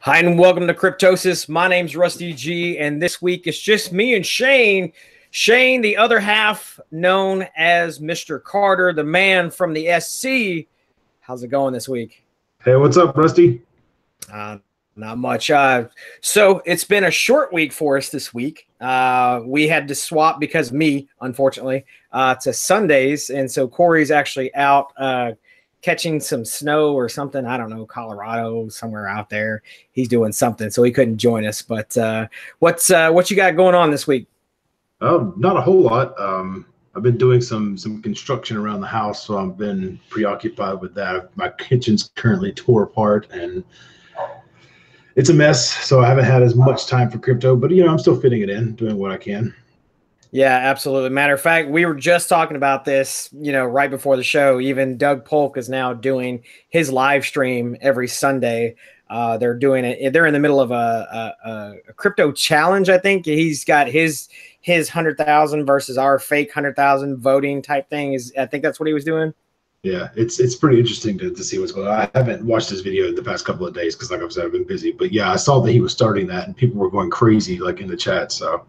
Hi, and welcome to Cryptosis. My name's Rusty G, and this week it's just me and Shane. Shane, the other half, known as Mr. Carter, the man from the SC. How's it going this week? Hey, what's up, Rusty? Not much. So it's been a short week for us this week. We had to swap because of me, unfortunately, to Sundays, and so Corey's actually out catching some snow or something. I don't know, Colorado, somewhere out there. He's doing something, so he couldn't join us. But what you got going on this week? Not a whole lot. I've been doing some construction around the house, so I've been preoccupied with that. My kitchen's currently tore apart, and it's a mess, so I haven't had as much time for crypto. But, I'm still fitting it in, doing what I can. Yeah, absolutely. Matter of fact, we were just talking about this, right before the show. Even Doug Polk is now doing his live stream every Sunday. They're doing it. They're in the middle of a crypto challenge. I think he's got his 100,000 versus our fake 100,000 voting type thing. I think that's what he was doing. Yeah, it's pretty interesting to see what's going on. I haven't watched his video the past couple of days because, like I said, I've been busy. But yeah, I saw that he was starting that, and people were going crazy like in the chat. So.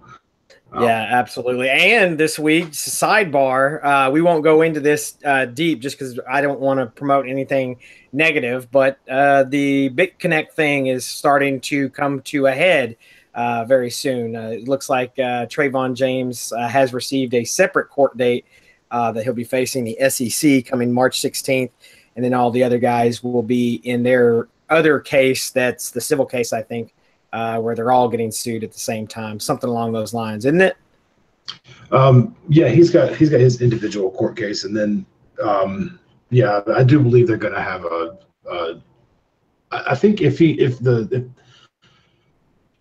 Yeah, absolutely. And this week's sidebar, we won't go into this deep just because I don't want to promote anything negative, but the BitConnect thing is starting to come to a head very soon. It looks like Trayvon James has received a separate court date that he'll be facing the SEC coming March 16th, and then all the other guys will be in their other case. That's the civil case, I think. Where they're all getting sued at the same time, something along those lines, isn't it? Yeah, he's got his individual court case, and then yeah, I do believe they're going to have I think if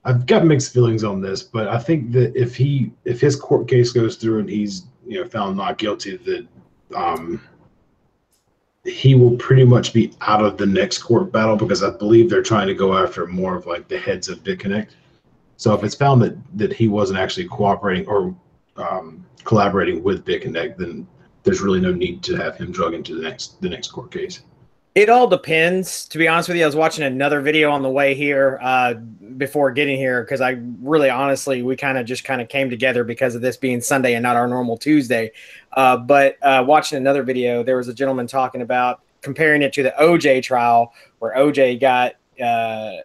I've got mixed feelings on this, but I think that if his court case goes through and he's found not guilty, that he will pretty much be out of the next court battle, because I believe they're trying to go after more of like the heads of BitConnect. So if it's found that he wasn't actually cooperating or collaborating with BitConnect, then there's really no need to have him drug into the next court case. It all depends. To be honest with you, I was watching another video on the way here before getting here, because I really honestly, we kind of came together because of this being Sunday and not our normal Tuesday. But watching another video, there was a gentleman talking about comparing it to the OJ trial, where OJ got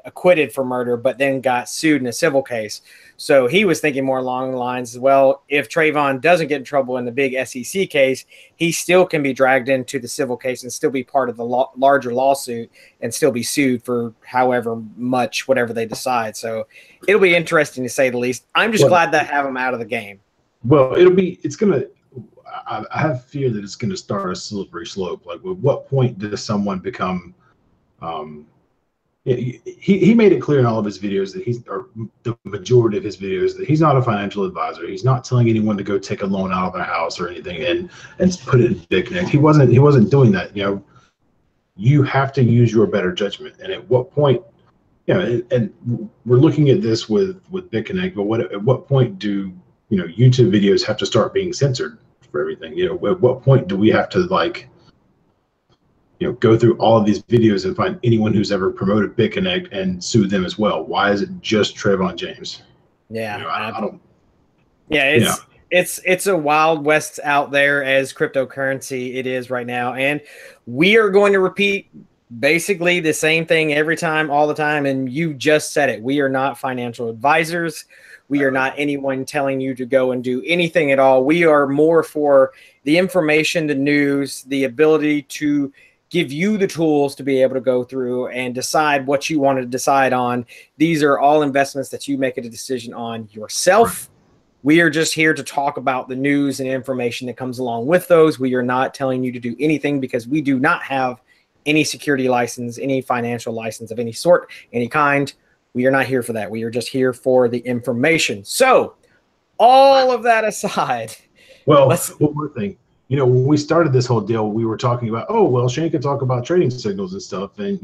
acquitted for murder, but then got sued in a civil case. So he was thinking more along the lines, well, if Trayvon doesn't get in trouble in the big SEC case, he still can be dragged into the civil case and still be part of the larger lawsuit and still be sued for however much, whatever they decide. So it'll be interesting to say the least. I'm just glad to have him out of the game. Well, I have fear that it's going to start a slippery slope. Like, at what point does someone become, he made it clear in all of his videos that or the majority of his videos, that he's not a financial advisor. He's not telling anyone to go take a loan out of their house or anything and put it in BitConnect. He wasn't doing that. You have to use your better judgment. And at what point, and we're looking at this with BitConnect, but at what point do YouTube videos have to start being censored for everything? At what point do we have to go through all of these videos and find anyone who's ever promoted BitConnect and sue them as well? Why is it just Trayvon James? Yeah, I don't. Yeah, it's a wild west out there as cryptocurrency it is right now, and we are going to repeat basically the same thing every time, all the time. And you just said it. We are not financial advisors. We are not anyone telling you to go and do anything at all. We are more for the information, the news, the ability to give you the tools to be able to go through and decide what you want to decide on. These are all investments that you make a decision on yourself. We are just here to talk about the news and information that comes along with those. We are not telling you to do anything, because we do not have any security license, any financial license of any sort, any kind. We are not here for that. We are just here for the information. So all of that aside. Well, one more thing. When we started this whole deal, we were talking about, Shane could talk about trading signals and stuff. And,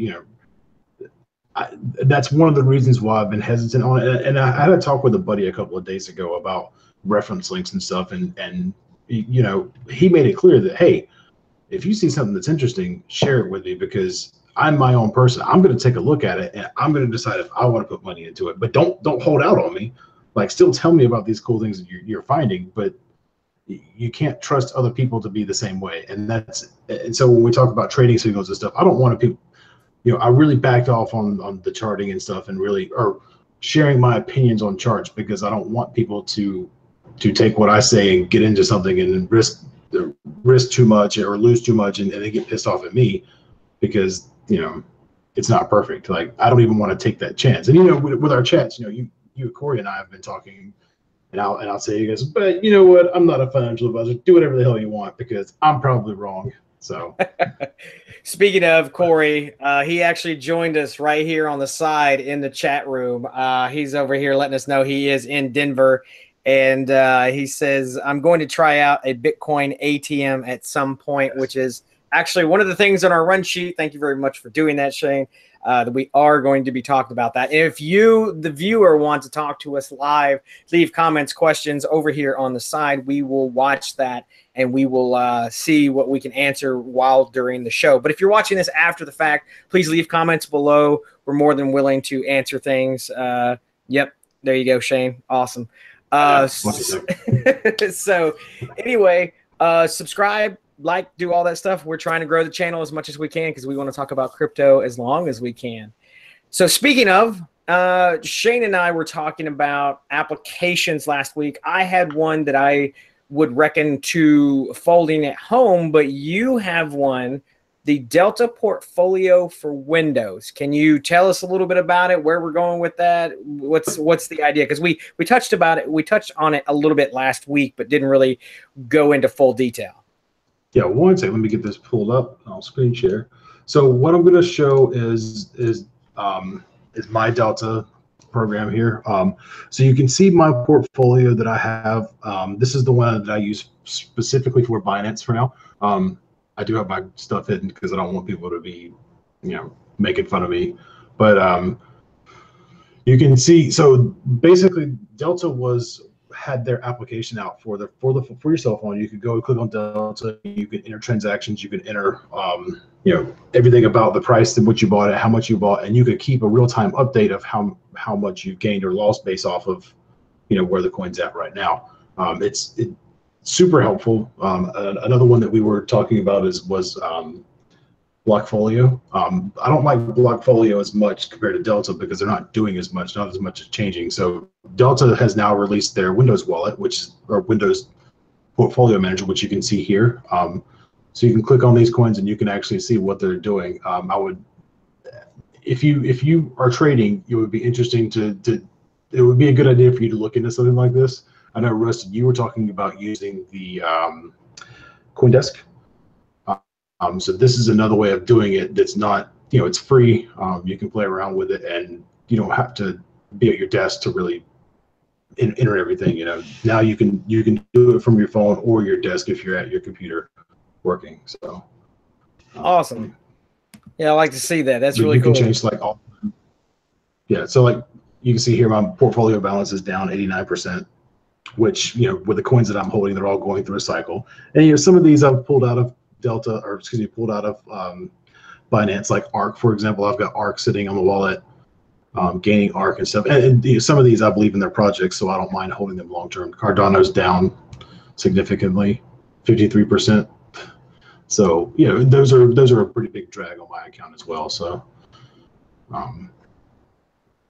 that's one of the reasons why I've been hesitant on it. And I had a talk with a buddy a couple of days ago about reference links and stuff. And he made it clear that, hey, if you see something that's interesting, share it with me, because I'm my own person. I'm going to take a look at it and I'm going to decide if I want to put money into it. But don't hold out on me. Like, still tell me about these cool things that you're finding, but you can't trust other people to be the same way. And so when we talk about trading signals and stuff, I don't want to people, I really backed off on the charting and stuff, and really, or sharing my opinions on charts, because I don't want people to take what I say and get into something and risk too much or lose too much, and they get pissed off at me because it's not perfect. Like, I don't even want to take that chance. And with our chats, you Corey and I have been talking, and I'll say to you guys, but you know what? I'm not a financial advisor. Do whatever the hell you want, because I'm probably wrong. So, speaking of Corey, he actually joined us right here on the side in the chat room. He's over here letting us know he is in Denver, and he says, I'm going to try out a Bitcoin ATM at some point, which is actually one of the things on our run sheet. Thank you very much for doing that, Shane. That we are going to be talking about that. And if you, the viewer, want to talk to us live, leave comments, questions over here on the side. We will watch that and we will see what we can answer while during the show. But if you're watching this after the fact, please leave comments below. We're more than willing to answer things. Yep, there you go, Shane. Awesome. So anyway, subscribe, like, do all that stuff. We're trying to grow the channel as much as we can because we want to talk about crypto as long as we can. So speaking of, Shane and I were talking about applications last week. I had one that I would reckon to folding at home, but you have one, the Delta portfolio for Windows. Can you tell us a little bit about it, where we're going with that? What's the idea? Because we touched on it a little bit last week, but didn't really go into full detail. Yeah, one second. Let me get this pulled up. I'll screen share. So what I'm going to show is my Delta program here. So you can see my portfolio that I have. This is the one that I use specifically for Binance for now. I do have my stuff hidden because I don't want people to be, making fun of me. But you can see. So basically, Delta had their application out for your cell phone. You could go and click on Delta. You can enter transactions. You can enter everything about the price of what you bought it, how much you bought, and you could keep a real-time update of how much you've gained or lost based off of where the coin's at right now. It's super helpful. Another one that we were talking about was Blockfolio. I don't like Blockfolio as much compared to Delta because they're not doing as much, not as much is changing. So Delta has now released their Windows wallet, or Windows portfolio manager, which you can see here. So you can click on these coins and you can actually see what they're doing. If you are trading, it would be interesting it would be a good idea for you to look into something like this. I know, Rustin, you were talking about using the CoinDesk. So this is another way of doing it that's not, it's free. You can play around with it and you don't have to be at your desk to really enter everything. Now you can do it from your phone or your desk if you're at your computer working. So awesome. Yeah, I like to see that. That's really cool. You can change yeah. So like you can see here, my portfolio balance is down 89%, which, with the coins that I'm holding, they're all going through a cycle. And, some of these I've pulled out of pulled out of Binance, like ARC, for example. I've got ARC sitting on the wallet, gaining ARC and stuff. And some of these I believe in their projects, so I don't mind holding them long term. Cardano's down significantly, 53%. So those are a pretty big drag on my account as well. So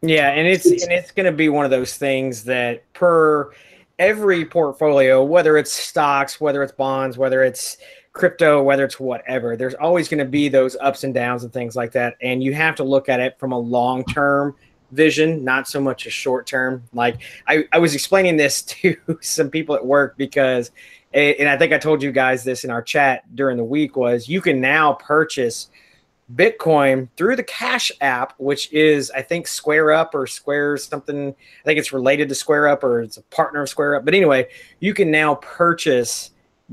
yeah, and it's going to be one of those things that per every portfolio, whether it's stocks, whether it's bonds, whether it's crypto, whether it's whatever, there's always going to be those ups and downs and things like that. And you have to look at it from a long-term vision, not so much a short-term. Like I was explaining this to some people at work because, and I think I told you guys this in our chat during the week, was you can now purchase Bitcoin through the Cash app, which is, I think, Square Up or Square something. I think it's related to Square Up or it's a partner of Square Up. But anyway, you can now purchase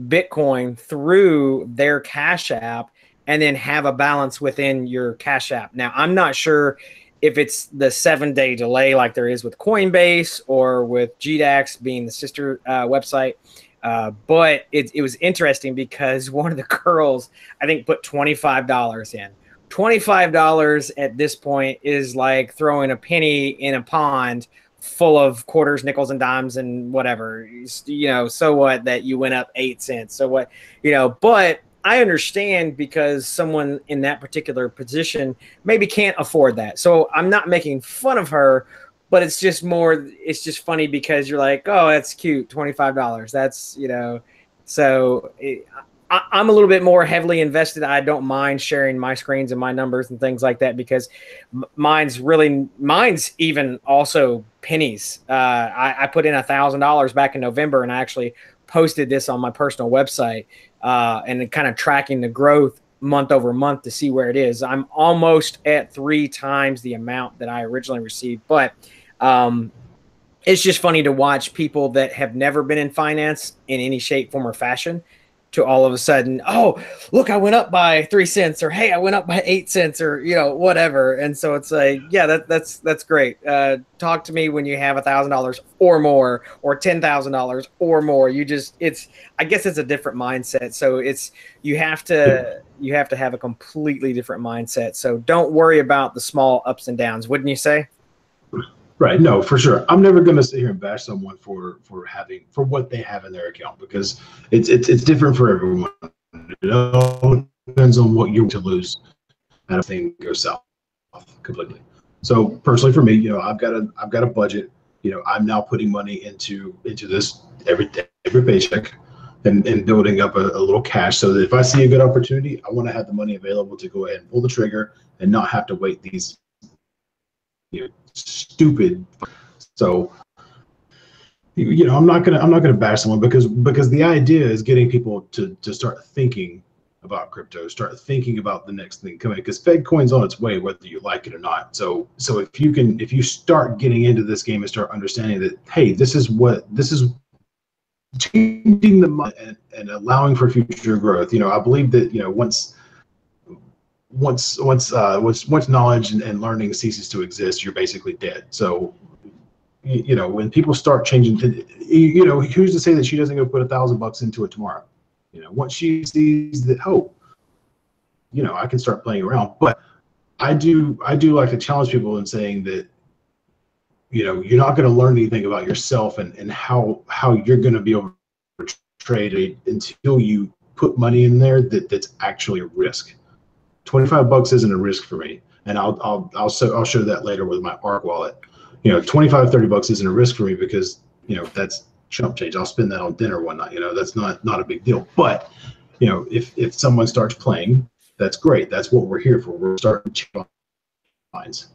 Bitcoin through their Cash app and then have a balance within your Cash app. Now, I'm not sure if it's the 7-day delay like there is with Coinbase or with GDAX being the sister website. But it was interesting because one of the girls, I think, put $25 in. $25 at this point is like throwing a penny in a pond full of quarters, nickels, and dimes and whatever. You know, so what that you went up 8 cents? So what, you know, but I understand because someone in that particular position maybe can't afford that. So I'm not making fun of her, but it's just funny because you're like, oh, that's cute, $25. That's, you know, so I'm a little bit more heavily invested. I don't mind sharing my screens and my numbers and things like that because mine's even also pennies. I put in $1,000 back in November, and I actually posted this on my personal website and kind of tracking the growth month over month to see where it is. I'm almost at 3 times the amount that I originally received, but it's just funny to watch people that have never been in finance in any shape, form, or fashion to all of a sudden, oh, look, I went up by 3 cents, or hey, I went up by 8 cents, or, you know, whatever. And so it's like, yeah, that's great. Talk to me when you have $1,000 or more, or $10,000 or more. I guess it's a different mindset. So you have to have a completely different mindset. So don't worry about the small ups and downs, wouldn't you say? Right. No, for sure. I'm never going to sit here and bash someone for what they have in their account, because it's different for everyone. It all depends on what you're to lose, and thing goes south completely. So personally, for me, you know, I've got a budget. You know, I'm now putting money into this every paycheck, and building up a little cash, so that if I see a good opportunity, I want to have the money available to go ahead and pull the trigger and not have to wait these, you know, stupid. So, you know, I'm not gonna bash someone because the idea is getting people to start thinking about crypto, start thinking about the next thing coming, because Fed coin's on its way, whether you like it or not. So if you start getting into this game and start understanding that, hey, this is changing the money and allowing for future growth. You know, I believe that, you know, once knowledge and learning ceases to exist, you're basically dead. So, you know, when people start changing, you know, who's to say that she doesn't go put $1,000 into it tomorrow? You know, once she sees that, oh, you know, I can start playing around. But I do like to challenge people in saying that, you know, you're not going to learn anything about yourself and how you're going to be able to trade until you put money in there that's actually a risk. $25 isn't a risk for me, and I'll show that later with my ARC wallet. You know, $25-$30 isn't a risk for me because, you know, that's chump change. I'll spend that on dinner one night. You know, that's not a big deal. But, you know, if someone starts playing, that's great. That's what we're here for. We're starting to change minds.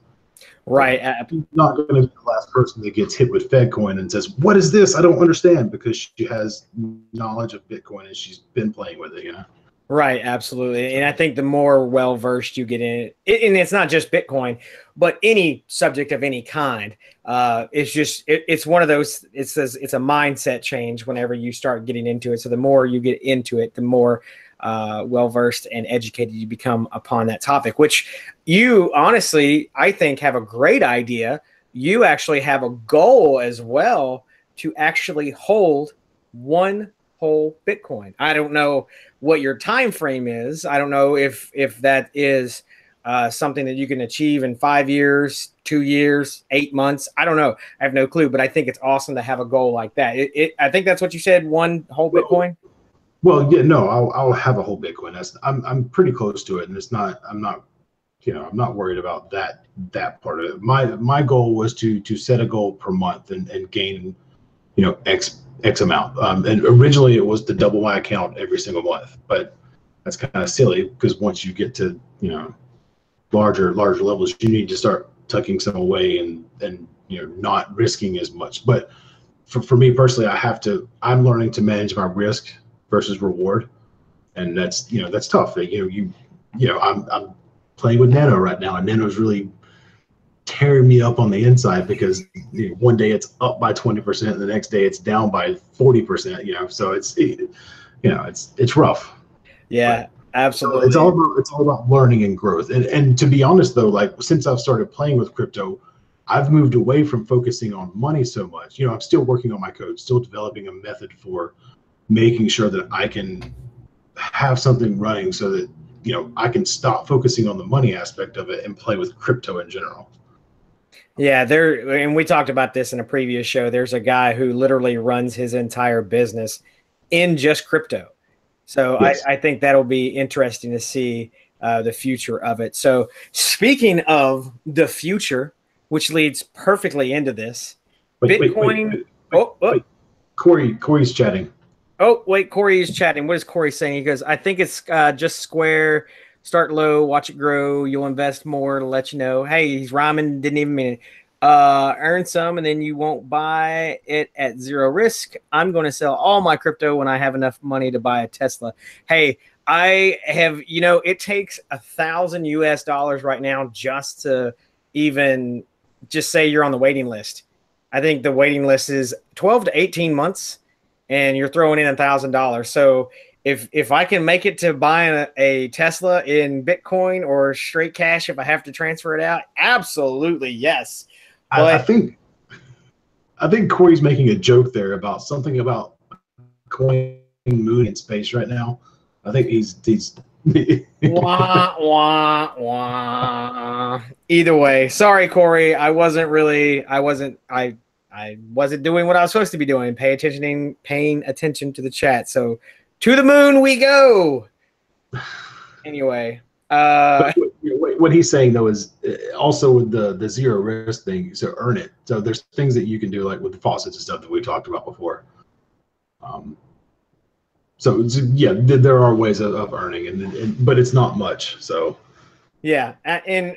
Right. I'm not going to be the last person that gets hit with FedCoin and says, "What is this? I don't understand," because she has knowledge of Bitcoin and she's been playing with it. You know. Right, absolutely. And I think the more well-versed you get in it, and it's not just Bitcoin, but any subject of any kind, it's one of those, it's a mindset change whenever you start getting into it. So the more you get into it, the more well-versed and educated you become upon that topic, which you honestly, I think, have a great idea. You actually have a goal as well to actually hold one whole Bitcoin. I don't know what your time frame is. I don't know if that is something that you can achieve in 5 years, 2 years, 8 months. I don't know. I have no clue, but I think it's awesome to have a goal like that. I think that's what you said, one whole Bitcoin. Well, yeah, no, I'll have a whole Bitcoin. I'm pretty close to it, and I'm not worried about that part of it. My goal was to set a goal per month and gain, you know, X amount. And originally it was to double my account every single month, but that's kind of silly because once you get to, you know, larger levels, you need to start tucking some away and you know, not risking as much. But for me personally, I'm learning to manage my risk versus reward, and that's tough. You know, I'm playing with Nano right now, and Nano's really tearing me up on the inside because, you know, one day it's up by 20%, and the next day it's down by 40%. You know, so it's rough. Yeah, but, absolutely. So it's all about learning and growth. And to be honest though, like since I've started playing with crypto, I've moved away from focusing on money so much. You know, I'm still working on my code, still developing a method for making sure that I can have something running so that I can stop focusing on the money aspect of it and play with crypto in general. Yeah, and we talked about this in a previous show. There's a guy who literally runs his entire business in just crypto. So Yes. I think that'll be interesting to see the future of it. So speaking of the future, which leads perfectly into this, Bitcoin. Wait. Corey's chatting. Oh, wait, Corey is chatting. What is Corey saying? He goes, I think it's just Square. Start low, watch it grow. You'll invest more to let you know. Hey, he's rhyming. Didn't even mean it. Earn some, and then you won't buy it at zero risk. I'm going to sell all my crypto when I have enough money to buy a Tesla. Hey, I have, it takes $1,000 right now just to even just say you're on the waiting list. I think the waiting list is 12 to 18 months. And you're throwing in $1,000. So if I can make it to buy a Tesla in Bitcoin or straight cash, if I have to transfer it out, absolutely yes. But I think Corey's making a joke there about something about coin moon in space right now. I think he's wah, wah, wah. Either way, sorry, Corey. I wasn't doing what I was supposed to be doing, paying attention to the chat. So to the moon we go. Anyway. What he's saying though is also with the zero risk thing, so earn it. So there's things that you can do like with the faucets and stuff that we talked about before. So yeah, there are ways of earning, but it's not much. So yeah, and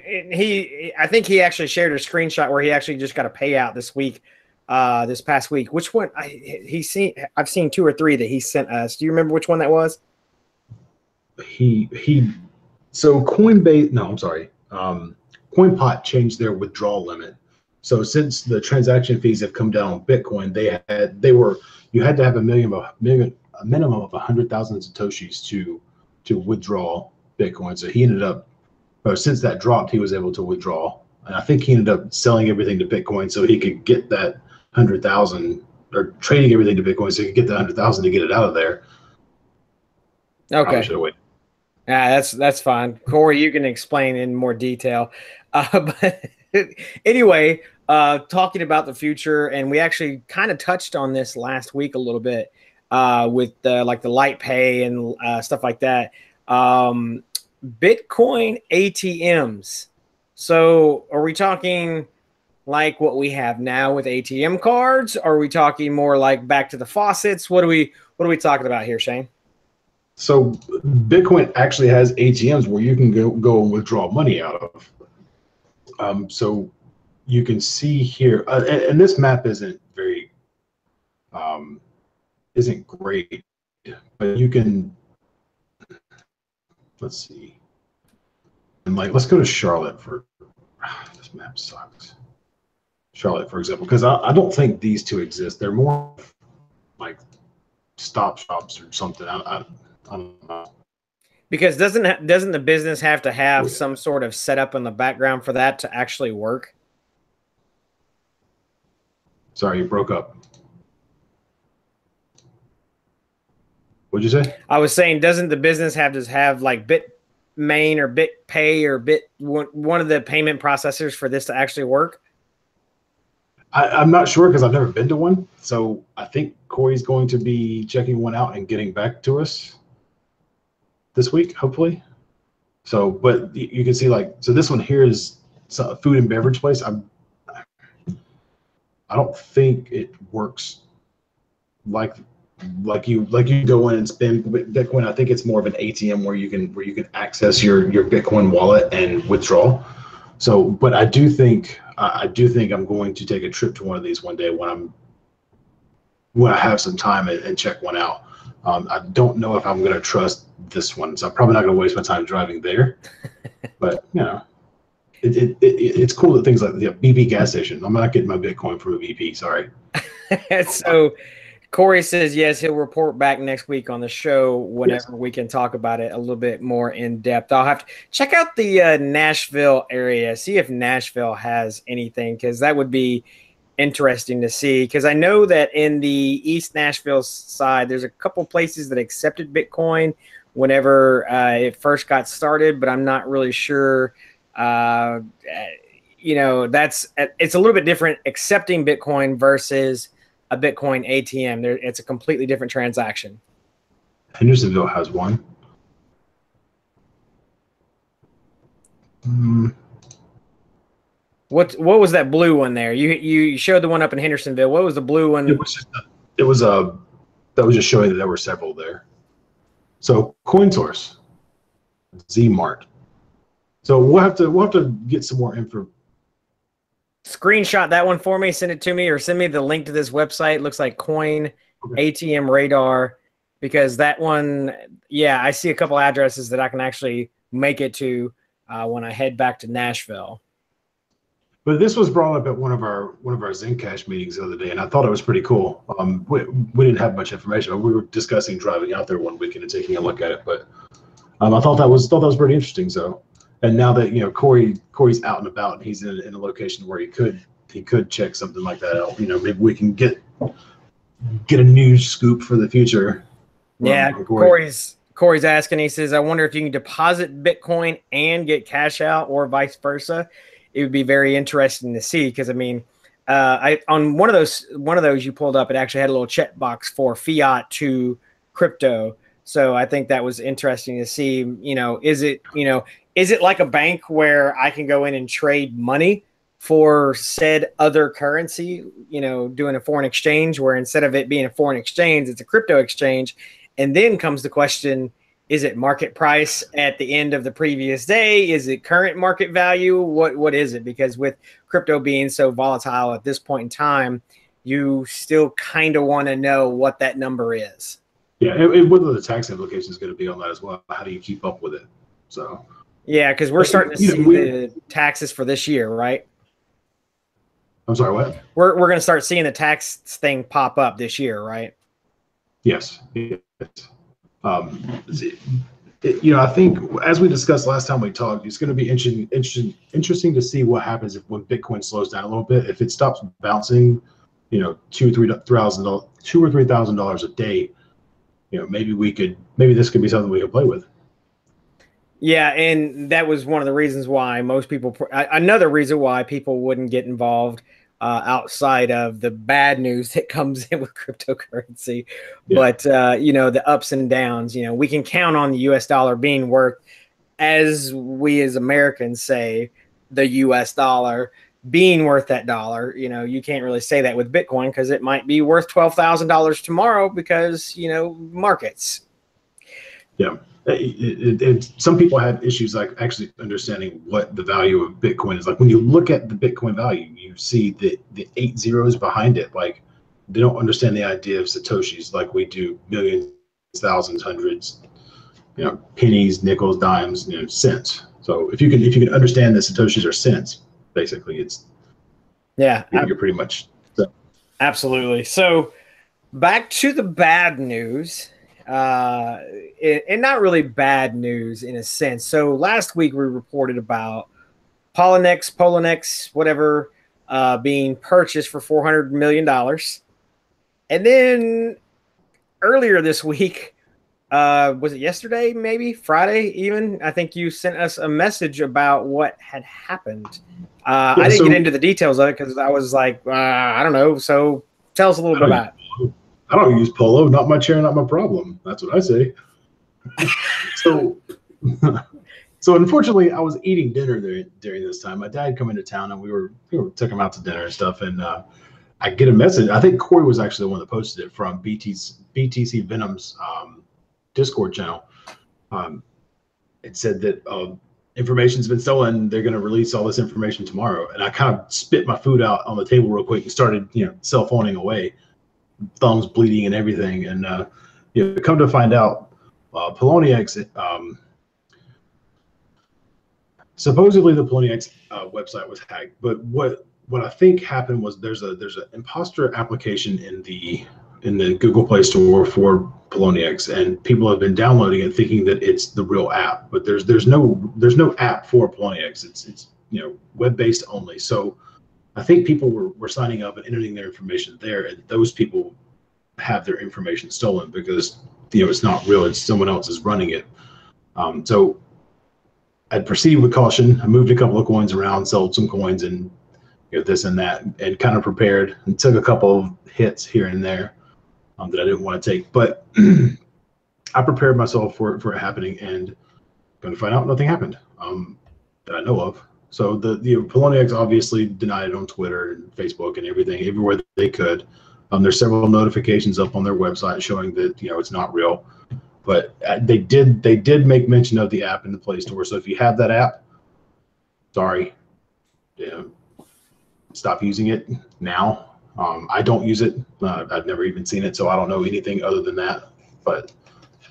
I think he actually shared a screenshot where he actually just got a payout this week. This past week. Which one? I've seen 2 or 3 that he sent us. Do you remember which one that was? So Coinbase. No, I'm sorry. Coinpot changed their withdrawal limit. So since the transaction fees have come down on Bitcoin, you had to have a minimum of 100,000 satoshis to withdraw Bitcoin. So he ended up, since that dropped, he was able to withdraw. And I think he ended up selling everything to Bitcoin so he could get that 100,000, or trading everything to Bitcoin so he could get the 100,000 to get it out of there. Okay. Yeah, that's fine. Corey, you can explain in more detail. But anyway, talking about the future, and we actually kind of touched on this last week a little bit with like the light pay and stuff like that. Bitcoin ATMs. So are we talking like what we have now with ATM cards? Or are we talking more like back to the faucets? What are we talking about here, Shane? So Bitcoin actually has ATMs where you can go and withdraw money out of. So you can see here, and this map isn't great, but you can, let's see. And let's go to Charlotte this map sucks. Charlotte, for example, because I don't think these two exist. They're more like stop shops or something. I don't know. Because doesn't the business have to have some sort of setup in the background for that to actually work? Sorry, you broke up. What'd you say? I was saying, doesn't the business have to have like Bitmain or BitPay or one of the payment processors for this to actually work? I'm not sure because I've never been to one. So I think Corey's going to be checking one out and getting back to us this week, hopefully. So, but you can see so this one here is a food and beverage place. I don't think it works like you go in and spend Bitcoin. I think it's more of an ATM where you can access your Bitcoin wallet and withdraw. So, but I do think I'm going to take a trip to one of these one day when I have some time and check one out. I don't know if I'm going to trust this one, so I'm probably not going to waste my time driving there. But it's cool that things like the BP gas station. I'm not getting my Bitcoin from a BP. Sorry. So Corey says yes, he'll report back next week on the show whenever we can talk about it a little bit more in depth. I'll have to check out the Nashville area, see if Nashville has anything, because that would be interesting to see. Because I know that in the East Nashville side, there's a couple places that accepted Bitcoin whenever it first got started, but I'm not really sure. You know, it's a little bit different accepting Bitcoin versus a Bitcoin ATM. It's a completely different transaction. Hendersonville has one. What was that blue one there? You showed the one up in Hendersonville. What was the blue one? It was that was just showing that there were several there. So CoinSource, Zmart. So we'll have to get some more info. Screenshot that one for me, send it to me, or send me the link to this website. It looks like Coin ATM Radar, because that one, yeah, I see a couple addresses that I can actually make it to when I head back to Nashville. But this was brought up at one of our Zencash meetings the other day, and I thought it was pretty cool. We didn't have much information. We were discussing driving out there one weekend and taking a look at it, but I thought that was pretty interesting. So, and now that Corey's out and about, and he's in a location where he could check something like that out. Maybe we can get a news scoop for the future. Yeah, Corey's asking. He says, "I wonder if you can deposit Bitcoin and get cash out, or vice versa." It would be very interesting to see, because I mean, on one of those you pulled up, it actually had a little checkbox for fiat to crypto. So I think that was interesting to see. Is it like a bank where I can go in and trade money for said other currency? Doing a foreign exchange, where instead of it being a foreign exchange, it's a crypto exchange. And then comes the question: is it market price at the end of the previous day? Is it current market value? What is it? Because with crypto being so volatile at this point in time, you still kind of want to know what that number is. Yeah, and whether the tax implication is going to be on that as well. How do you keep up with it? So yeah, because we're starting to see the taxes for this year, right? I'm sorry, what? We're going to start seeing the tax thing pop up this year, right? Yes. I think as we discussed last time we talked, it's going to be interesting to see what happens when Bitcoin slows down a little bit. If it stops bouncing, $2,000 or $3,000 a day, maybe this could be something we could play with. Yeah, and that was one of the reasons why another reason why people wouldn't get involved outside of the bad news that comes in with cryptocurrency. Yeah. But, the ups and downs, we can count on the US dollar being worth, as we as Americans say, the US dollar being worth that dollar. You can't really say that with Bitcoin, because it might be worth $12,000 tomorrow because, markets. Yeah. Some people have issues like actually understanding what the value of Bitcoin is. Like when you look at the Bitcoin value, you see the 8 zeros behind it. Like they don't understand the idea of Satoshis like we do: millions, thousands, hundreds, pennies, nickels, dimes, cents. So if you can understand that Satoshis are cents, basically you're pretty much so. Absolutely. So back to the bad news. And not really bad news in a sense. So last week we reported about Poloniex, whatever, being purchased for $400 million. And then earlier this week, was it yesterday, maybe Friday even? I think you sent us a message about what had happened. I didn't get into the details of it because I was like, I don't know. So tell us a little bit about it. I don't use Polo. Not my chair, not my problem. That's what I say. So unfortunately, I was eating dinner during this time. My dad come into town, and we took him out to dinner and stuff. And I get a message. I think Corey was actually the one that posted it from BTC Venom's Discord channel. It said that information's been stolen. They're going to release all this information tomorrow. And I kind of spit my food out on the table real quick and started, cell phoning away. Thumbs bleeding and everything, and come to find out, Poloniex, supposedly the Poloniex website was hacked. But what I think happened was there's an imposter application in the Google Play Store for Poloniex, and people have been downloading it thinking that it's the real app. But there's no app for Poloniex. It's web-based only. So I think people were signing up and entering their information there, and those people have their information stolen because it's not real. It's someone else is running it. So I'd proceed with caution. I moved a couple of coins around, sold some coins, and this and that, and kind of prepared and took a couple of hits here and there that I didn't want to take. But I prepared myself for it happening, and going to find out nothing happened that I know of. So the Poloniex obviously denied it on Twitter and Facebook and everything, everywhere that they could. There's several notifications up on their website showing that it's not real. But they did make mention of the app in the Play Store. So if you have that app, sorry, stop using it now. I don't use it. I've never even seen it, so I don't know anything other than that. But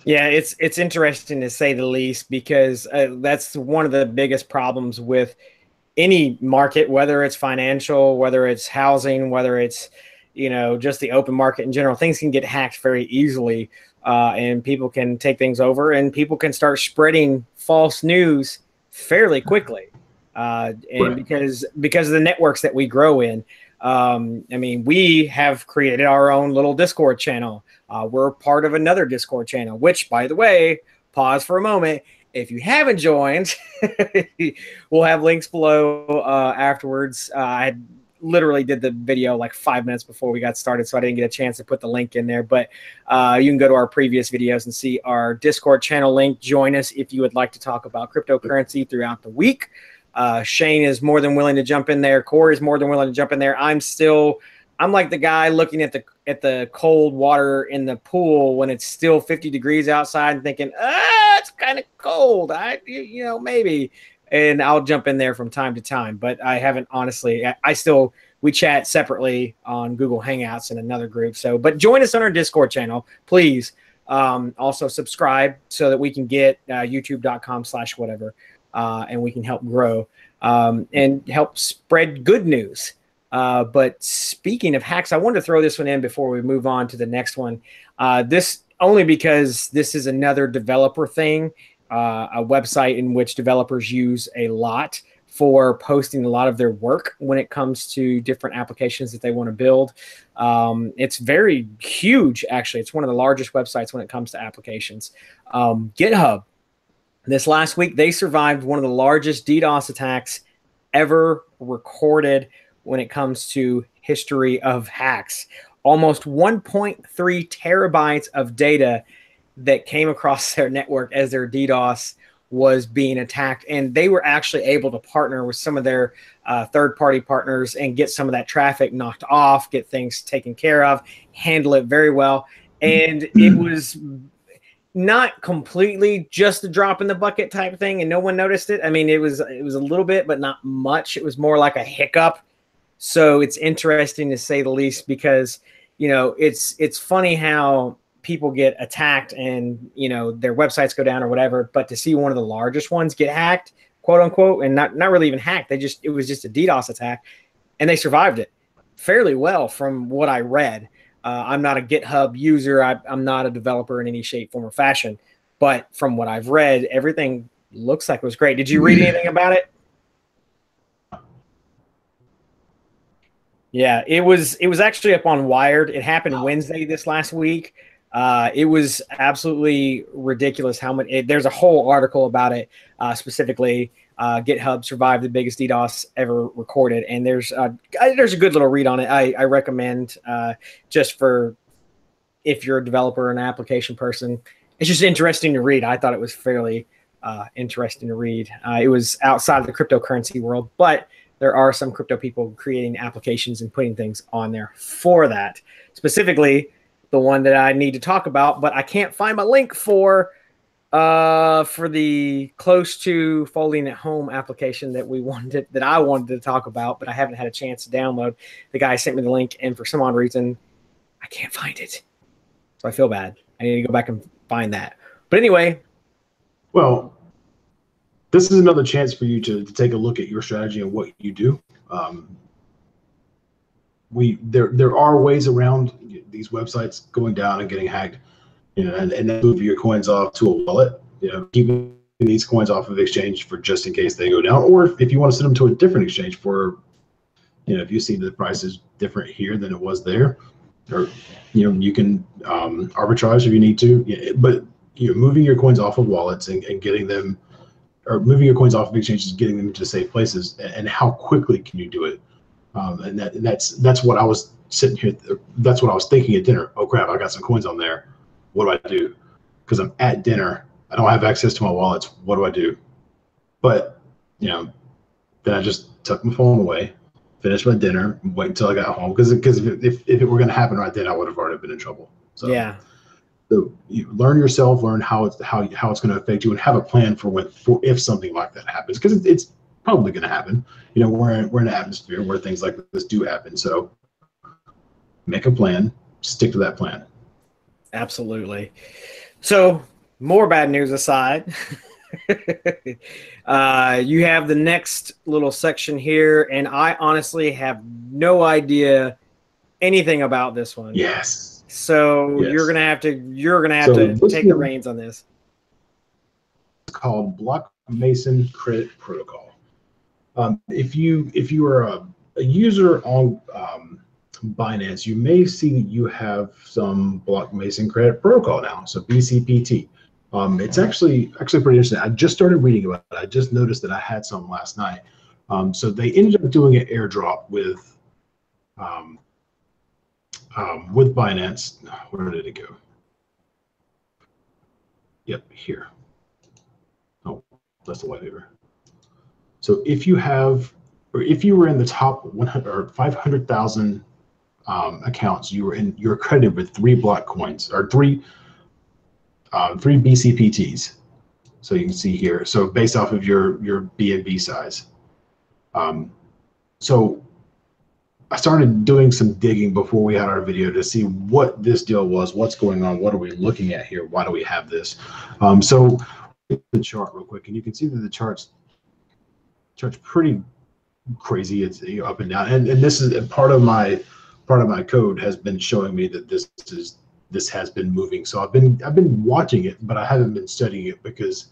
yeah, it's interesting to say the least, because that's one of the biggest problems with any market, whether it's financial, whether it's housing, whether it's just the open market in general. Things can get hacked very easily, and people can take things over, and people can start spreading false news fairly quickly. And right. because of the networks that we grow in. I mean, we have created our own little Discord channel. We're part of another Discord channel, which, by the way, pause for a moment. If you haven't joined, we'll have links below afterwards. I literally did the video like 5 minutes before we got started, so I didn't get a chance to put the link in there. But you can go to our previous videos and see our Discord channel link. Join us if you would like to talk about cryptocurrency throughout the week. Shane is more than willing to jump in there. Corey is more than willing to jump in there. I'm like the guy looking at the cold water in the pool when it's still 50 degrees outside and thinking, it's kind of cold. Maybe. And I'll jump in there from time to time, but I haven't, honestly. We chat separately on Google Hangouts in another group. So, but join us on our Discord channel, please. Also subscribe so that we can get youtube.com/whatever. And we can help grow and help spread good news. But speaking of hacks, I wanted to throw this one in before we move on to the next one. This only because this is another developer thing, a website in which developers use a lot for posting a lot of their work when it comes to different applications that they want to build. It's very huge, actually. It's one of the largest websites when it comes to applications. GitHub. This last week, they survived one of the largest DDoS attacks ever recorded when it comes to history of hacks. Almost 1.3 terabytes of data that came across their network as their DDoS was being attacked. And they were actually able to partner with some of their third-party partners and get some of that traffic knocked off, get things taken care of, handle it very well. And it was not completely just a drop in the bucket type thing, and no one noticed it. I mean, it was a little bit, but not much. It was more like a hiccup. So it's interesting to say the least, because it's funny how people get attacked and their websites go down or whatever. But to see one of the largest ones get hacked, quote unquote, and not really even hacked, it was just a DDoS attack, and they survived it fairly well from what I read. I'm not a GitHub user. I'm not a developer in any shape, form, or fashion. But from what I've read, everything looks like it was great. Did you read anything about it? Yeah, it was actually up on Wired. It happened Wednesday this last week. It was absolutely ridiculous how much. There's a whole article about it specifically. GitHub survived the biggest DDoS ever recorded, and there's a good little read on it. I recommend just for if you're a developer or an application person. It's just interesting to read. I thought it was fairly interesting to read. It was outside of the cryptocurrency world, but there are some crypto people creating applications and putting things on there for that. Specifically, the one that I need to talk about, but I can't find my link for the close to folding at home application that I wanted to talk about, but I haven't had a chance to download. The guy sent me the link, and for some odd reason, I can't find it. So I feel bad. I need to go back and find that. But anyway. Well, this is another chance for you to take a look at your strategy and what you do. There are ways around these websites going down and getting hacked, and then move your coins off to a wallet, keeping these coins off of exchange for just in case they go down, or if you want to send them to a different exchange for, if you see the price is different here than it was there, or you can arbitrage if you need to, but moving your coins off of wallets and getting them, or moving your coins off of exchanges, getting them to safe places, and how quickly can you do it? And that's what I was sitting here. That's what I was thinking at dinner. Oh crap! I got some coins on there. What do I do? Because I'm at dinner. I don't have access to my wallets. What do I do? But then I just tucked my phone away, finished my dinner, and wait until I got home. Because if it were going to happen right then, I would have already been in trouble. So yeah. So you learn yourself, learn how it's going to affect you, and have a plan for if something like that happens, because it's probably going to happen. We're in an atmosphere where things like this do happen. So make a plan, stick to that plan. Absolutely. So more bad news aside, you have the next little section here, and I honestly have no idea anything about this one. Yes. So yes. you're gonna have to take the reins on this. It's called BlockMason Creek Protocol. If you are a user on Binance, you may see that you have some BlockMason Credit Protocol now, so BCPT. It's actually pretty interesting. I just started reading about it. I just noticed that I had some last night. So they ended up doing an airdrop with Binance. Where did it go? Yep, here. Oh, that's the white paper. So if you have, or if you were in the top 100 or 500,000 accounts, you're accredited with 3 block coins, or three BCPTs. So you can see here. So based off of your BNB size. So I started doing some digging before we had our video to see what this deal was, what's going on, what are we looking at here, why do we have this? So the chart real quick, and you can see that the chart's pretty crazy. It's up and down, and this is part of my code has been showing me that this has been moving. So I've been watching it, but I haven't been studying it because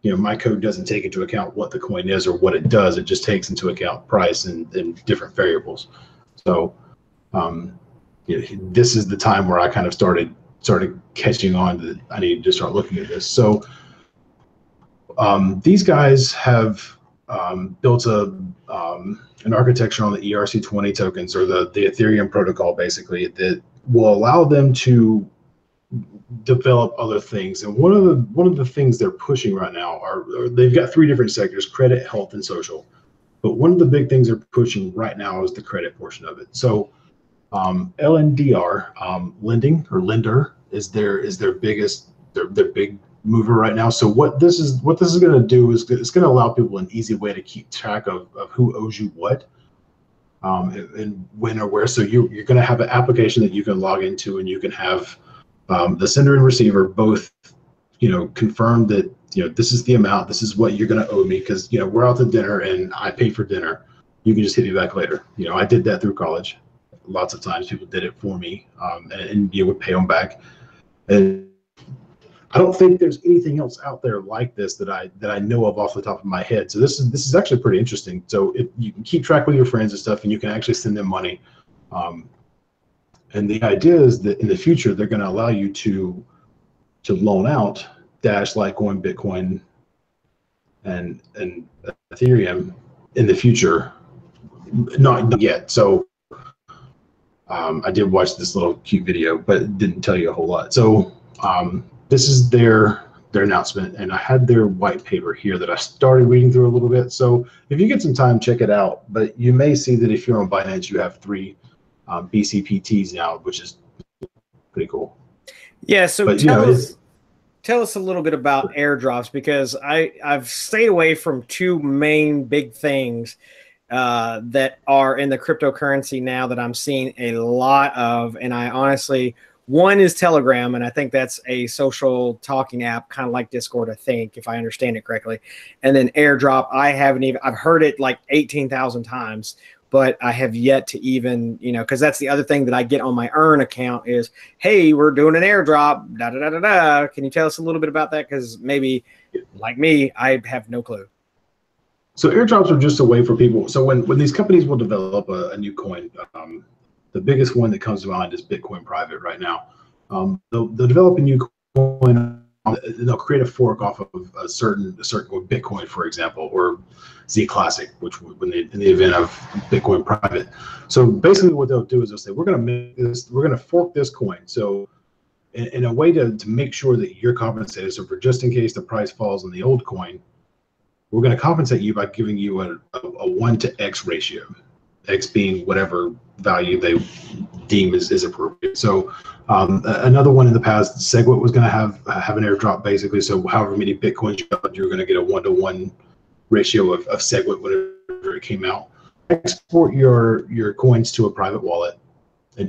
my code doesn't take into account what the coin is or what it does. It just takes into account price and different variables. So this is the time where I kind of started catching on that I needed to start looking at this. So these guys have built an architecture on the ERC20 tokens, or the Ethereum protocol, basically, that will allow them to develop other things. And one of the things they're pushing right now are they've got 3 different sectors: credit, health, and social. But one of the big things they're pushing right now is the credit portion of it. So LNDR, lending or lender, is their biggest their big mover right now. So what this is going to do is it's going to allow people an easy way to keep track of who owes you what, and when or where. So you're going to have an application that you can log into, and you can have the sender and receiver both, confirm that, this is the amount, this is what you're going to owe me, because, we're out to dinner and I pay for dinner. You can just hit me back later. I did that through college. Lots of times people did it for me, and you would pay them back. And I don't think there's anything else out there like this that I know of off the top of my head. So this is actually pretty interesting. So you can keep track with your friends and stuff, and you can actually send them money. And the idea is that in the future, they're going to allow you to loan out Dash, Litecoin, Bitcoin, and Ethereum in the future. Not yet. So I did watch this little cute video, but it didn't tell you a whole lot. So this is their announcement, and I had their white paper here that I started reading through a little bit. So if you get some time, check it out. But you may see that if you're on Binance, you have 3 BCPTs now, which is pretty cool. Yeah, so tell us a little bit about airdrops, because I've stayed away from 2 main big things that are in the cryptocurrency now that I'm seeing a lot of. And I honestly, one is Telegram, and I think that's a social talking app, kind of like Discord, I think, if I understand it correctly. And then airdrop, I've heard it like 18,000 times, but I have yet to even, because that's the other thing that I get on my Earn account is, hey, we're doing an airdrop, da da da da da. Can you tell us a little bit about that? Because maybe, like me, I have no clue. So airdrops are just a way for people. So when these companies will develop a new coin, the biggest one that comes to mind is Bitcoin Private right now. They'll develop a new coin. They'll create a fork off of a certain Bitcoin, for example, or Z Classic, which in the event of Bitcoin Private. So basically, what they'll do is they'll say, we're going to fork this coin. So in a way to make sure that you're compensated. So for just in case the price falls on the old coin, we're going to compensate you by giving you a 1 to X ratio, X being whatever value they deem is appropriate. So another one in the past, SegWit was going to have an airdrop basically. So however many Bitcoins you got, you're going to get a 1-to-1 ratio of SegWit whenever it came out. Export your coins to a private wallet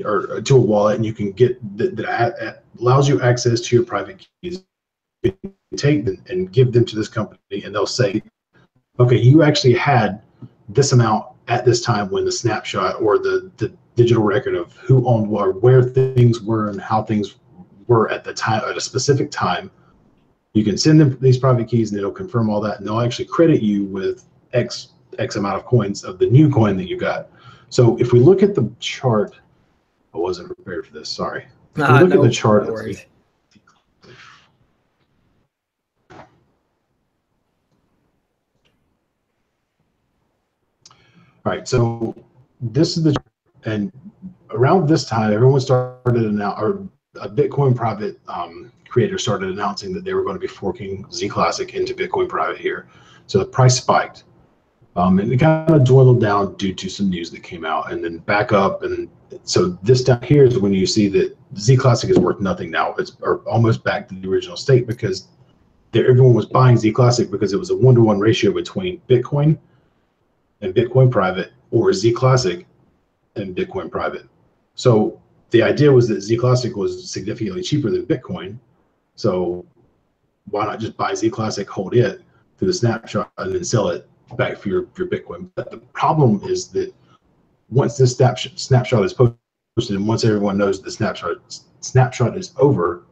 or to a wallet, and you can get that allows you access to your private keys. You can take them and give them to this company, and they'll say, okay, you actually had this amount at this time when the snapshot or the digital record of who owned what, or where things were and how things were at the time, at a specific time. You can send them these private keys and it'll confirm all that, and they'll actually credit you with X amount of coins of the new coin that you got. So if we look at the chart, I wasn't prepared for this, sorry. If we look at the chart, all right, so this is and around this time, everyone started or a Bitcoin Private creator started announcing that they were going to be forking Z Classic into Bitcoin Private here. So the price spiked, and it kind of dwindled down due to some news that came out, and then back up. And so this down here is when you see that Z Classic is worth nothing now. It's almost back to the original state because everyone was buying Z Classic because it was a 1-to-1 ratio between Bitcoin and Bitcoin Private, or Z Classic and Bitcoin Private. So the idea was that Z Classic was significantly cheaper than Bitcoin. So why not just buy Z Classic, hold it through the snapshot, and then sell it back for your Bitcoin? But the problem is that once this snapshot is posted, and once everyone knows the snapshot is over,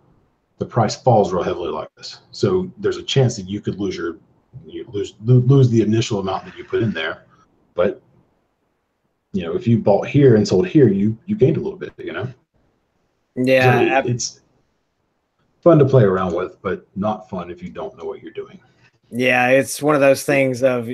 the price falls real heavily like this. So there's a chance that you could lose the initial amount that you put in there. But if you bought here and sold here, you gained a little bit, Yeah, so it's fun to play around with, but not fun if you don't know what you're doing. Yeah, it's one of those things of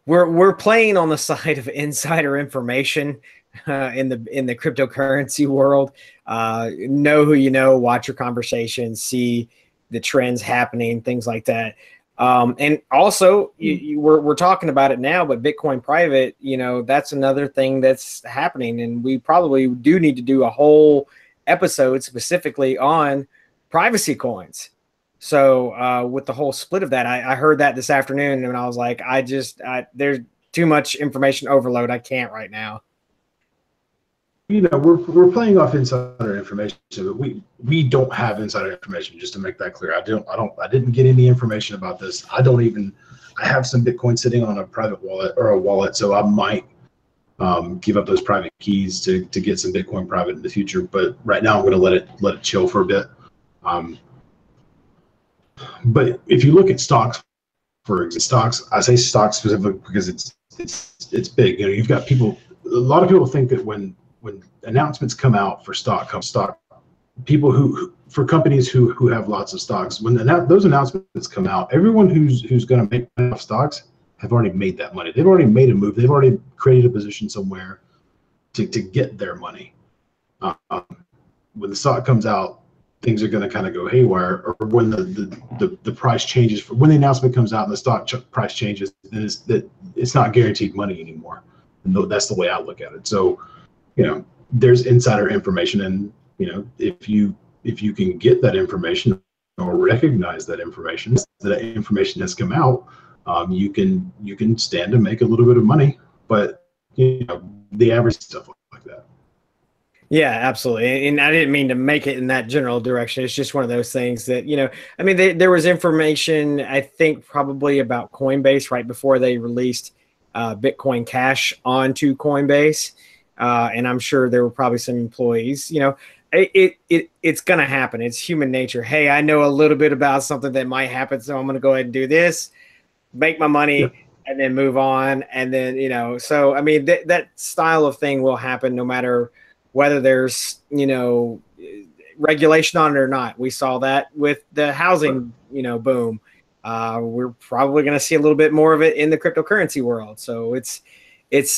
we're playing on the side of insider information in the cryptocurrency world. Know who you know, watch your conversations, see the trends happening, things like that. And also, we're talking about it now, but Bitcoin Private, that's another thing that's happening, and we probably do need to do a whole episode specifically on privacy coins. So with the whole split of that, I heard that this afternoon, and I was like, there's too much information overload. I can't right now. We're playing off insider information, but we don't have insider information. Just to make that clear, I didn't get any information about this. I have some Bitcoin sitting on a private wallet or a wallet, so I might give up those private keys to get some Bitcoin Private in the future. But right now, I'm going to let it chill for a bit. But if you look at stocks, I say stocks specifically because it's big. You've got people. A lot of people think that when announcements come out for stock people for companies who have lots of stocks, when those announcements come out, everyone who's going to make enough stocks have already made that money. They've already made a move. They've already created a position somewhere to get their money. When the stock comes out, things are going to kind of go haywire. Or when the price changes, when the announcement comes out and the stock price changes, then it's not guaranteed money anymore. And that's the way I look at it. So there's insider information, and if you can get that information or recognize that information has come out, you can stand to make a little bit of money. But the average stuff like that. Yeah, absolutely. And I didn't mean to make it in that general direction. It's just one of those things that, there was information, I think, probably about Coinbase right before they released Bitcoin Cash onto Coinbase. And I'm sure there were probably some employees, it's going to happen. It's human nature. Hey, I know a little bit about something that might happen, so I'm going to go ahead and do this, make my money. and then move on. And then, you know, so, I mean, that style of thing will happen no matter whether there's, you know, regulation on it or not. We saw that with the housing, you know, boom. We're probably going to see a little bit more of it in the cryptocurrency world. So it's,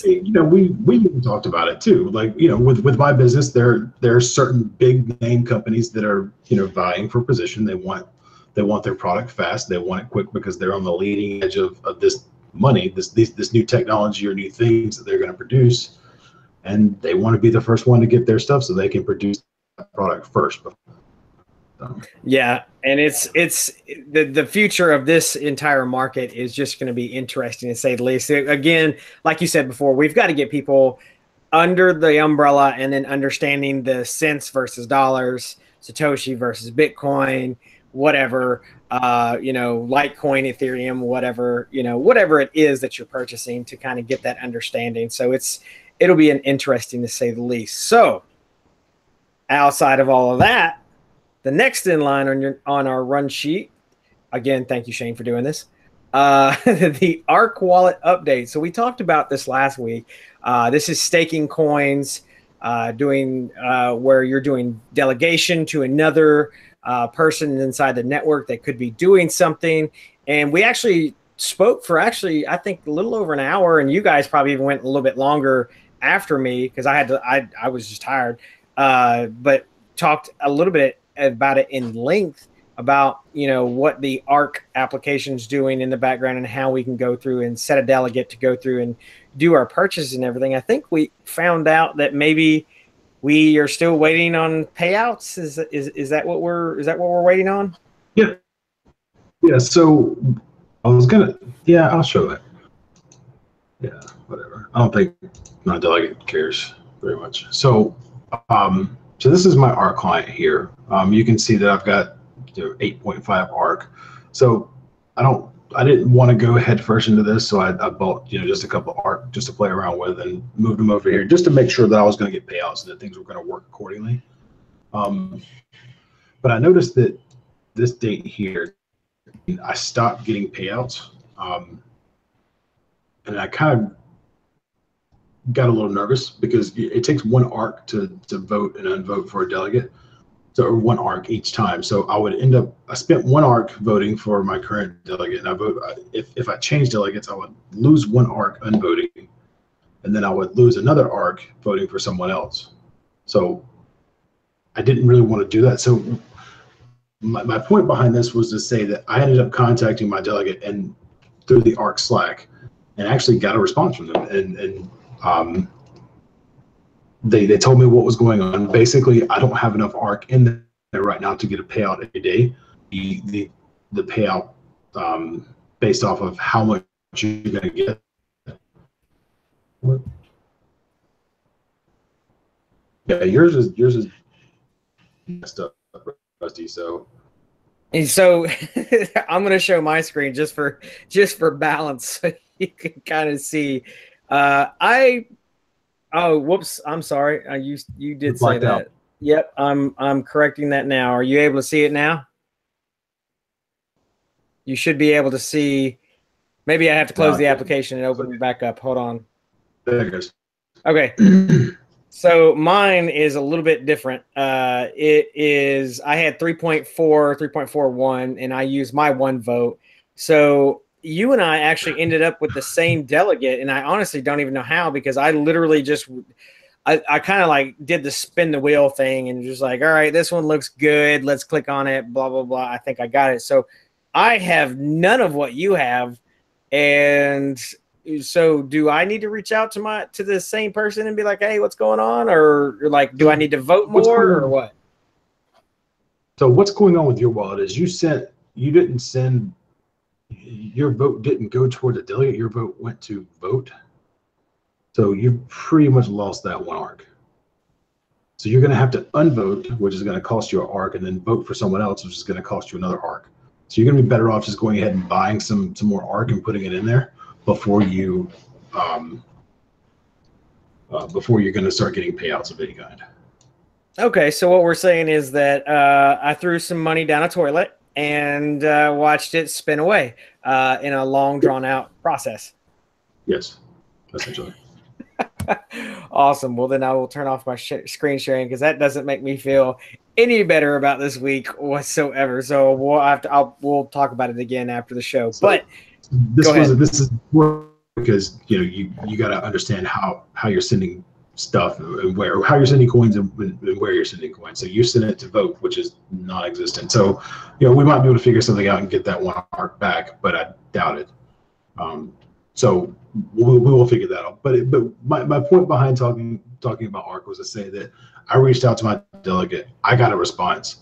you know, we even talked about it too. Like, you know, with my business, there are certain big name companies that are, you know, vying for position. They want their product fast. They want it quick because they're on the leading edge of this money, this new technology or new things that they're going to produce, and they want to be the first one to get their stuff so they can produce that product first. Yeah, and it's the future of this entire market is just going to be interesting to say the least. Again, like you said before, we've got to get people under the umbrella and then understanding the cents versus dollars, Satoshi versus Bitcoin, whatever, you know, Litecoin, Ethereum, whatever, you know, whatever it is that you're purchasing, to kind of get that understanding. So it'll be an interesting to say the least. So outside of all of that, the next in line on our run sheet, again, thank you, Shane, for doing this. The ARC wallet update. So we talked about this last week. This is staking coins, doing where you're doing delegation to another person inside the network that could be doing something. And we actually spoke for I think a little over an hour, and you guys probably even went a little bit longer after me because I was just tired, but talked a little bit about it in length about, you know, what the ARC application is doing in the background and how we can go through and set a delegate to go through and do our purchases and everything. I think we found out that maybe we are still waiting on payouts. Is that what we're waiting on? Yeah. Yeah. So I'll show that. Yeah, whatever. I don't think my delegate cares very much. So, so this is my ARC client here. You can see that I've got 8.5 ARC. So I didn't want to go head first into this, so I bought just a couple of ARC just to play around with and moved them over here just to make sure that I was going to get payouts and that things were going to work accordingly. But I noticed that this date here, I stopped getting payouts, and I kind of got a little nervous because it takes one ARC to vote and unvote for a delegate, or one ARC each time. So I spent one ARC voting for my current delegate, and if I change delegates, I would lose one ARC unvoting, and then I would lose another ARC voting for someone else. So I didn't really want to do that. So my point behind this was to say that I ended up contacting my delegate and through the ARC Slack, and actually got a response from them, and they told me what was going on. Basically, I don't have enough ARC in there right now to get a payout every day. The payout based off of how much you're going to get. What? Yeah, yours is messed up, Rusty. So I'm going to show my screen just for balance, so you can kind of see. Oh, whoops! I'm sorry. You did say that. Out. Yep, I'm correcting that now. Are you able to see it now? You should be able to see. Maybe I have to close the application and open it back up. Hold on. There it goes. Okay. So mine is a little bit different. It is, I had 3.41, and I used my one vote. So you and I actually ended up with the same delegate, and I honestly don't even know how, because I literally just, I kind of like did the spin the wheel thing and just like, all right, this one looks good. Let's click on it, blah, blah, blah. I think I got it. So I have none of what you have. And so do I need to reach out to the same person and be like, hey, what's going on? Or like, do I need to vote more or what? So what's going on with your wallet is your vote didn't go toward the delegate, your vote went to vote. So you pretty much lost that one ARC. So you're going to have to unvote, which is going to cost you an ARC, and then vote for someone else, which is going to cost you another ARC. So you're going to be better off just going ahead and buying some more ARC and putting it in there before you're going to start getting payouts of any kind. Okay, so what we're saying is that I threw some money down a toilet and watched it spin away in a long, drawn-out process. Yes, essentially. Awesome. Well, then I will turn off my screen sharing because that doesn't make me feel any better about this week whatsoever. So we'll talk about it again after the show. So but this is because you got to understand how you're sending stuff and how you're sending coins and where you're sending coins. So you send it to Vote, which is non-existent. So we might be able to figure something out and get that one ARC back, but I doubt it. So we will figure that out. But my point behind talking about ARC was to say that I reached out to my delegate. I got a response.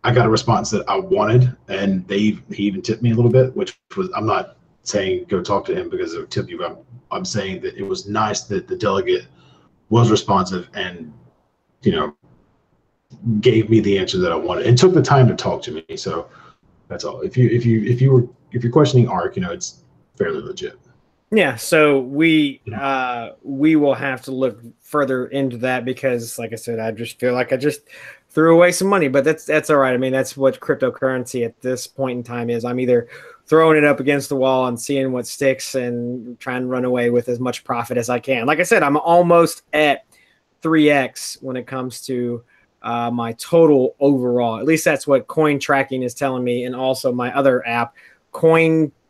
That I wanted, and he even tipped me a little bit, which was, I'm not saying go talk to him because it would tip you, but I'm saying that it was nice that the delegate was responsive and gave me the answer that I wanted and took the time to talk to me. So that's all. If you're questioning ARC, it's fairly legit. Yeah, so we will have to look further into that because, like I said, I just feel like I just threw away some money, but that's all right. I mean, that's what cryptocurrency at this point in time is. I'm either throwing it up against the wall and seeing what sticks and trying to run away with as much profit as I can. Like I said, I'm almost at 3x when it comes to my total overall. At least that's what coin tracking is telling me, and also my other app,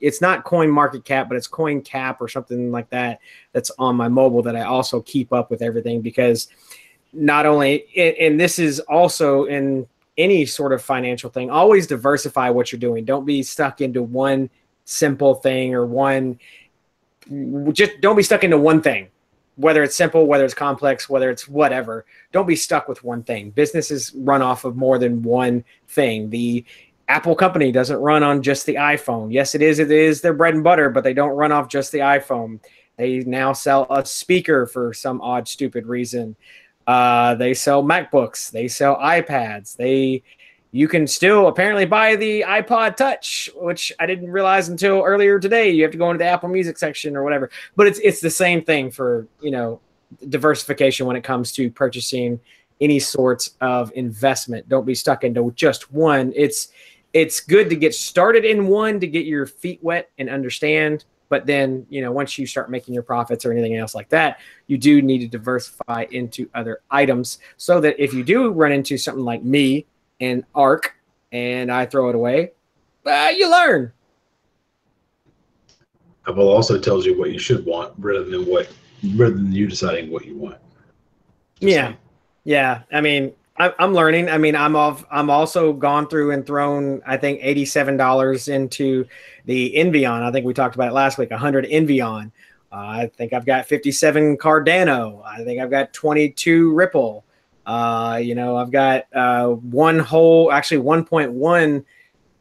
it's not Coin Market Cap, but it's Coin Cap or something like that. That's on my mobile that I also keep up with everything because not only, and this is also in any sort of financial thing, always diversify what you're doing. Don't be stuck into one simple thing or just don't be stuck into one thing, whether it's simple, whether it's complex, whether it's whatever. Don't be stuck with one thing. Businesses run off of more than one thing. The Apple company doesn't run on just the iPhone. Yes, it is their bread and butter, but they don't run off just the iPhone. They now sell a speaker for some odd, stupid reason. They sell MacBooks. They sell iPads. You can still apparently buy the iPod Touch, which I didn't realize until earlier today. You have to go into the Apple Music section or whatever. But it's the same thing for diversification when it comes to purchasing any sorts of investment. Don't be stuck into just one. It's good to get started in one to get your feet wet and understand. But then, once you start making your profits or anything else like that, you do need to diversify into other items so that if you do run into something like me and ARC and I throw it away, you learn. Apple also tells you what you should want rather than you deciding what you want. Yeah. I mean, I'm learning. I mean, I'm also gone through and thrown, I think, $87 into the Envion. I think we talked about it last week, 100 Envion. I think I've got 57 Cardano. I think I've got 22 Ripple. I've got 1.1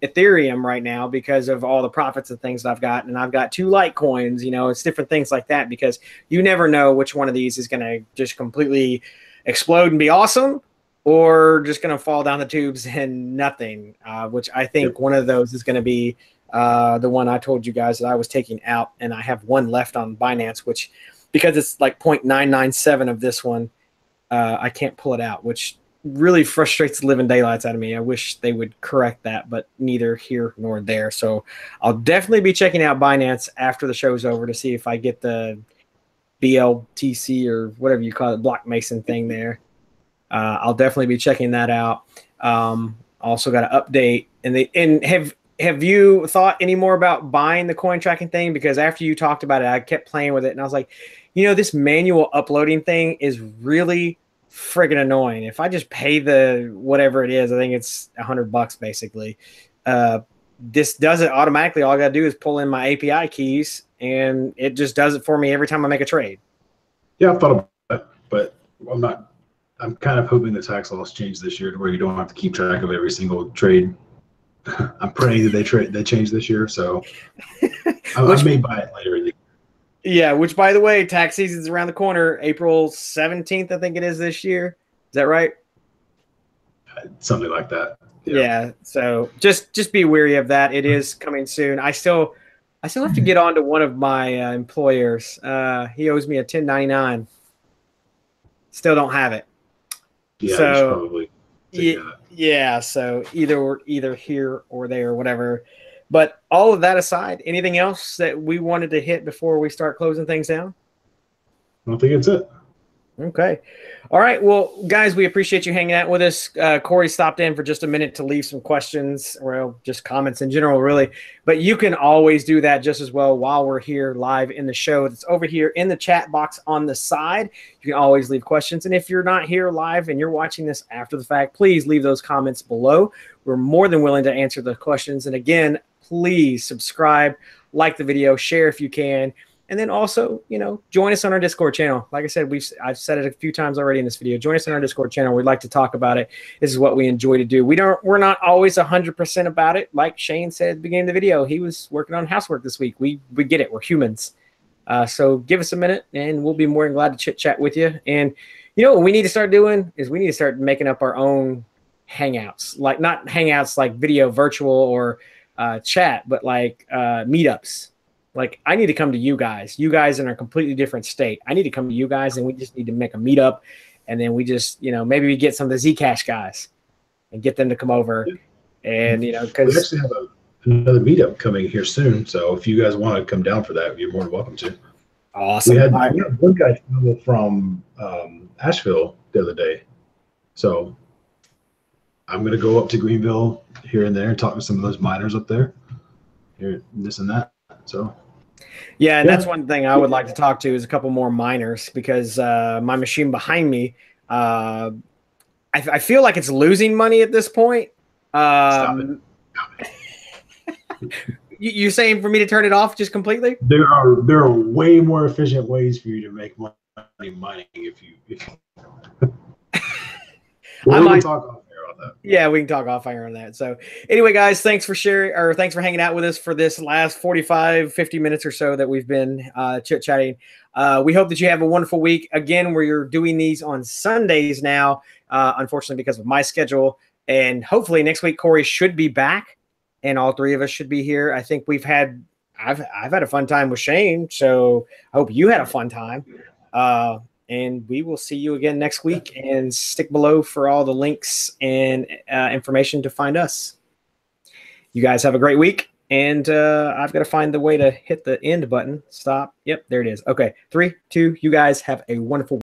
Ethereum right now because of all the profits and things that I've got. And I've got 2 Litecoins. It's different things like that because you never know which one of these is going to just completely explode and be awesome, or just going to fall down the tubes and nothing, which I think one of those is going to be the one I told you guys that I was taking out, and I have one left on Binance, which because it's like 0.997 of this one, I can't pull it out, which really frustrates the living daylights out of me. I wish they would correct that, but neither here nor there. So I'll definitely be checking out Binance after the show's over to see if I get the BLTC or whatever you call it, BlockMason thing there. I'll definitely be checking that out. Also got an update. And have you thought any more about buying the coin tracking thing? Because after you talked about it, I kept playing with it, and I was like, this manual uploading thing is really friggin' annoying. If I just pay the whatever it is, I think it's $100 basically. This does it automatically. All I got to do is pull in my API keys, and it just does it for me every time I make a trade. Yeah, I've thought about that, but I'm kind of hoping the tax laws change this year to where you don't have to keep track of every single trade. I'm praying that they change this year, so I may buy it later in the year. Yeah, which, by the way, tax season's around the corner. April 17th, I think it is this year. Is that right? Something like that. Yeah. So just be wary of that. It is coming soon. I still have to get on to one of my employers. He owes me a 1099. Still don't have it. Yeah, so, you should probably. Yeah. So either here or there, or whatever. But all of that aside, anything else that we wanted to hit before we start closing things down? I don't think it's it. Okay. All right. Well, guys, we appreciate you hanging out with us. Corey stopped in for just a minute to leave some questions, or just comments in general, really. But you can always do that just as well while we're here live in the show. It's over here in the chat box on the side. You can always leave questions. And if you're not here live and you're watching this after the fact, please leave those comments below. We're more than willing to answer the questions. And again, please subscribe, like the video, share if you can. And then also, join us on our Discord channel. Like I said, I've said it a few times already in this video. Join us on our Discord channel. We'd like to talk about it. This is what we enjoy to do. We're not always 100% about it. Like Shane said at the beginning of the video, he was working on housework this week. We get it. We're humans. So give us a minute, and we'll be more than glad to chit chat with you. And what we need to start doing is we need to start making up our own hangouts, like not hangouts like video, virtual, or chat, but like meetups. Like, I need to come to you guys. You guys in a completely different state. I need to come to you guys, and we just need to make a meetup. And then we just, maybe we get some of the Zcash guys and get them to come over. And, because we actually have another meetup coming here soon. So if you guys want to come down for that, you're more than welcome to. Awesome. We had one guy travel from Asheville the other day. So I'm going to go up to Greenville here and there and talk to some of those miners up there. Here, this and that. So. Yeah, and that's one thing I would like to talk to is a couple more miners, because my machine behind me, I feel like it's losing money at this point. Stop it. You're saying for me to turn it off just completely? There are way more efficient ways for you to make money mining if you I might talk off air on that. Yeah, we can talk off air on that. So anyway, guys, thanks for sharing, or thanks for hanging out with us for this last 45, 50 minutes or so that we've been chit-chatting. We hope that you have a wonderful week. Again, we're doing these on Sundays now, unfortunately, because of my schedule. And hopefully next week, Corey should be back, and all three of us should be here. I think I've had a fun time with Shane, so I hope you had a fun time. And we will see you again next week, and stick below for all the links and information to find us. You guys have a great week, and I've got to find the way to hit the end button. Stop. Yep, there it is. Okay, 3, 2, you guys have a wonderful week.